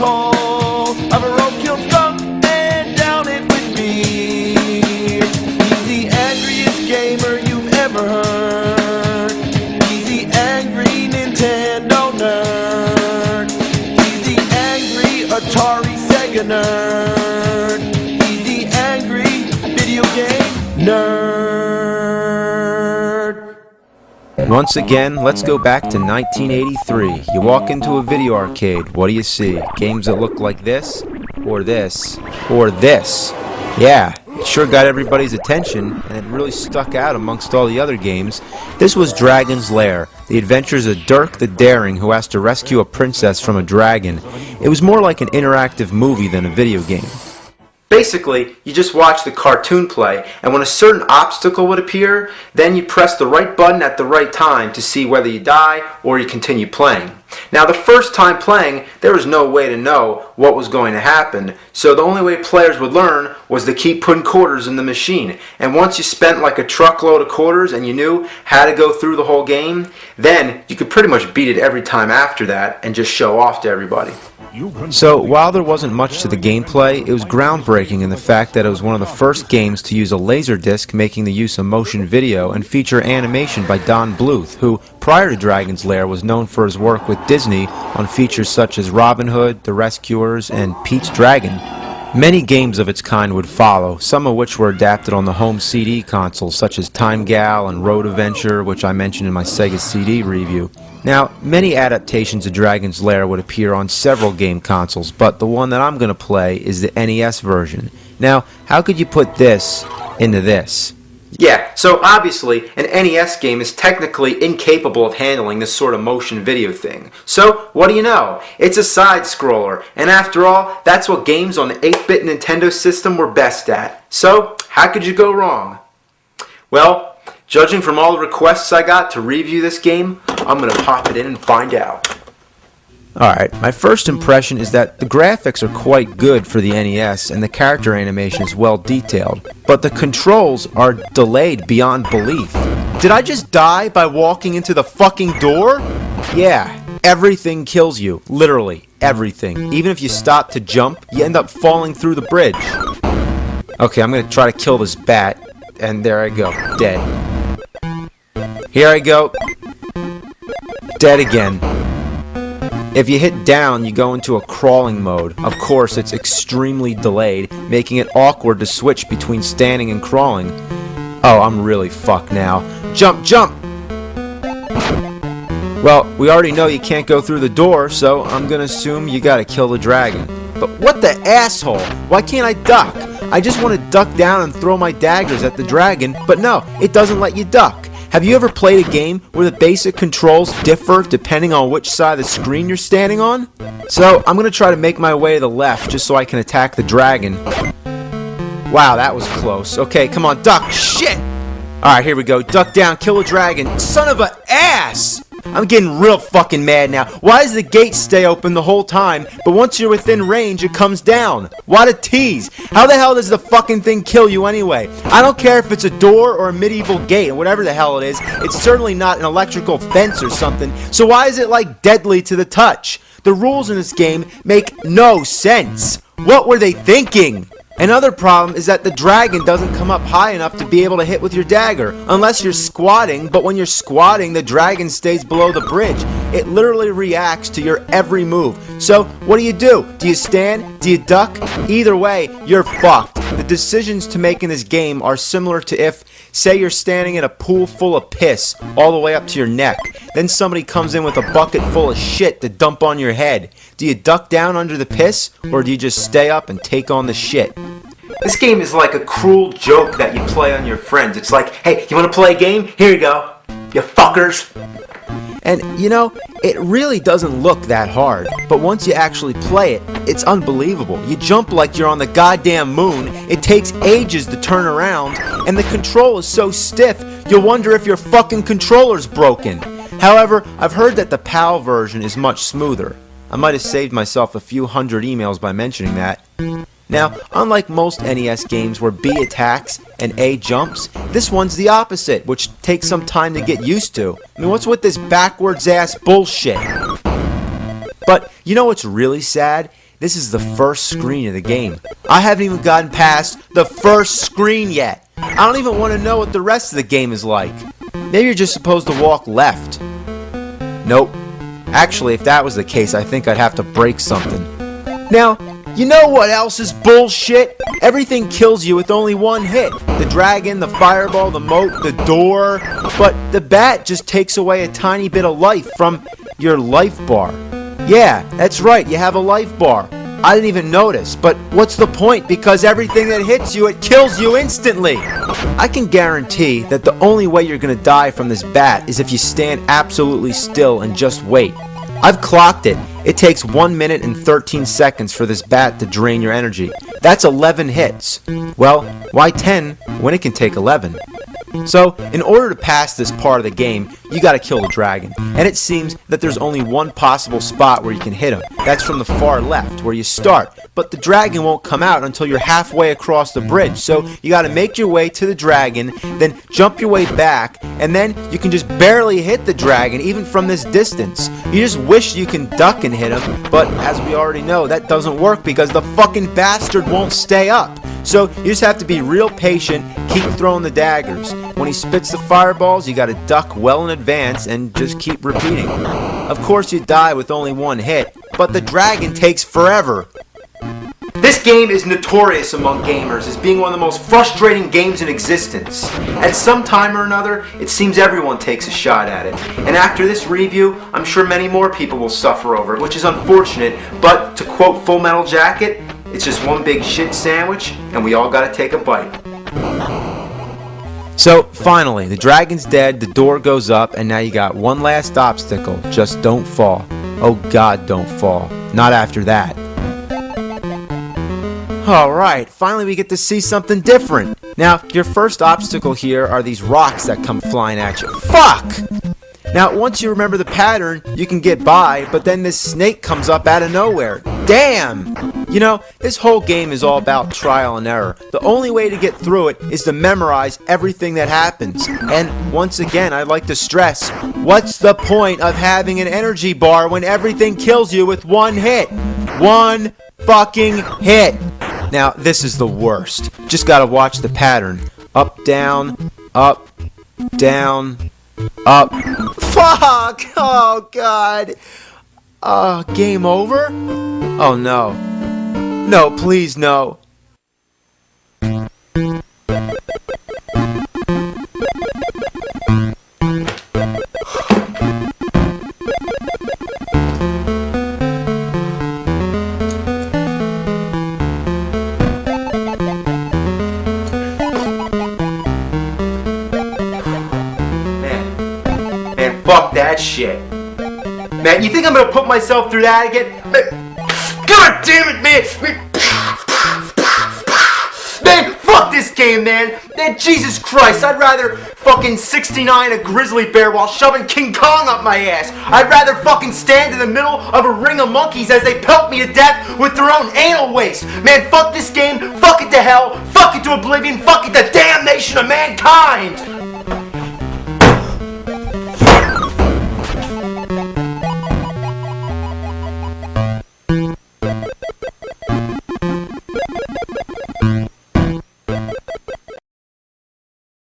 asshole of a roadkill skunk and down it with beer. He's the angriest gamer you've ever heard. He's the angry Nintendo nerd. He's the angry Atari Sega nerd. He's the angry video game nerd. Once again, let's go back to 1983. You walk into a video arcade. What do you see? Games that look like this, or this, or this. Yeah, it sure got everybody's attention, and it really stuck out amongst all the other games. This was Dragon's Lair, the adventures of Dirk the Daring, who has to rescue a princess from a dragon. It was more like an interactive movie than a video game. Basically, you just watch the cartoon play, and when a certain obstacle would appear, then you press the right button at the right time to see whether you die or you continue playing. Now, the first time playing, there was no way to know what was going to happen, so the only way players would learn was to keep putting quarters in the machine. And once you spent like a truckload of quarters and you knew how to go through the whole game, then you could pretty much beat it every time after that and just show off to everybody. So, while there wasn't much to the gameplay, it was groundbreaking in the fact that it was one of the first games to use a laserdisc, making the use of motion video, and feature animation by Don Bluth, who, prior to Dragon's Lair, was known for his work with Disney on features such as Robin Hood, The Rescuers, and Pete's Dragon. Many games of its kind would follow, some of which were adapted on the home CD consoles, such as Time Gal and Road Adventure, which I mentioned in my Sega CD review. Now, many adaptations of Dragon's Lair would appear on several game consoles, but the one that I'm going to play is the NES version. Now, how could you put this into this? Yeah, so obviously, an NES game is technically incapable of handling this sort of motion video thing. So, what do you know? It's a side-scroller, and after all, that's what games on the 8-bit Nintendo system were best at. So, how could you go wrong? Well, judging from all the requests I got to review this game, I'm going to pop it in and find out. Alright, my first impression is that the graphics are quite good for the NES and the character animation is well detailed, but the controls are delayed beyond belief. Did I just die by walking into the fucking door? Yeah, everything kills you, literally everything. Even if you stop to jump, you end up falling through the bridge. Okay, I'm gonna try to kill this bat, and there I go, dead. Here I go, dead again. If you hit down, you go into a crawling mode. Of course, it's extremely delayed, making it awkward to switch between standing and crawling. Oh, I'm really fucked now. Jump, jump! Well, we already know you can't go through the door, so I'm gonna assume you gotta kill the dragon. But what the asshole? Why can't I duck? I just want to duck down and throw my daggers at the dragon, but no, it doesn't let you duck. Have you ever played a game where the basic controls differ depending on which side of the screen you're standing on? So, I'm going to try to make my way to the left just so I can attack the dragon. Wow, that was close. Okay, come on, duck. Shit! Alright, here we go. Duck down, kill the dragon. Son of a ass! I'm getting real fucking mad now. Why does the gate stay open the whole time, but once you're within range, it comes down? What a tease. How the hell does the fucking thing kill you anyway? I don't care if it's a door or a medieval gate, whatever the hell it is. It's certainly not an electrical fence or something. So why is it like deadly to the touch? The rules in this game make no sense. What were they thinking? Another problem is that the dragon doesn't come up high enough to be able to hit with your dagger, unless you're squatting, but when you're squatting, the dragon stays below the bridge. It literally reacts to your every move. So, what do? Do you stand? Do you duck? Either way, you're fucked. The decisions to make in this game are similar to if, say you're standing in a pool full of piss, all the way up to your neck. Then somebody comes in with a bucket full of shit to dump on your head. Do you duck down under the piss, or do you just stay up and take on the shit? This game is like a cruel joke that you play on your friends. It's like, hey, you want to play a game? Here you go, you fuckers. And, you know, it really doesn't look that hard. But once you actually play it, it's unbelievable. You jump like you're on the goddamn moon. It takes ages to turn around. And the control is so stiff, you'll wonder if your fucking controller's broken. However, I've heard that the PAL version is much smoother. I might have saved myself a few hundred emails by mentioning that. Now, unlike most NES games where B attacks and A jumps, this one's the opposite, which takes some time to get used to. I mean, what's with this backwards ass bullshit? But, you know what's really sad? this is the first screen of the game. I haven't even gotten past the first screen yet. I don't even want to know what the rest of the game is like. Maybe you're just supposed to walk left. Nope. Actually, if that was the case, I think I'd have to break something. Now, you know what else is bullshit? Everything kills you with only one hit. The dragon, the fireball, the moat, the door. But the bat just takes away a tiny bit of life from your life bar. Yeah, that's right, you have a life bar. I didn't even notice, but what's the point? Because everything that hits you, it kills you instantly. I can guarantee that the only way you're gonna die from this bat is if you stand absolutely still and just wait. I've clocked it. It takes 1 minute and 13 seconds for this bat to drain your energy. That's 11 hits. Well, why 10 when it can take 11? So, in order to pass this part of the game, you gotta kill the dragon. And it seems that there's only one possible spot where you can hit him. That's from the far left, where you start. But the dragon won't come out until you're halfway across the bridge. So, you gotta make your way to the dragon, then jump your way back, and then you can just barely hit the dragon, even from this distance. You just wish you can duck and hit him, but as we already know, that doesn't work because the fucking bastard won't stay up. So you just have to be real patient, keep throwing the daggers. When he spits the fireballs, you gotta duck well in advance and just keep repeating. Of course you die with only one hit, but the dragon takes forever. This game is notorious among gamers as being one of the most frustrating games in existence. At some time or another, it seems everyone takes a shot at it. And after this review, I'm sure many more people will suffer over it, which is unfortunate, but to quote Full Metal Jacket, it's just one big shit sandwich, and we all gotta take a bite. So, finally, the dragon's dead, the door goes up, and now you got one last obstacle. Just don't fall. Oh God, don't fall. Not after that. Alright, finally we get to see something different. Now, your first obstacle here are these rocks that come flying at you. Fuck! Now, once you remember the pattern, you can get by, but then this snake comes up out of nowhere. Damn! You know, this whole game is all about trial and error. The only way to get through it is to memorize everything that happens. And once again, I'd like to stress, what's the point of having an energy bar when everything kills you with one hit? One fucking hit! Now, this is the worst. Just gotta watch the pattern. Up, down, up, down, up. Fuck! Oh, God. Game over? Oh, no. No, please, no. Man, fuck that shit. Man, you think I'm gonna put myself through that again? God damn it, man! Man, fuck this game, man! Man, Jesus Christ, I'd rather fucking 69 a grizzly bear while shoving King Kong up my ass. I'd rather fucking stand in the middle of a ring of monkeys as they pelt me to death with their own anal waste. Man, fuck this game, fuck it to hell, fuck it to oblivion, fuck it to damnation of mankind!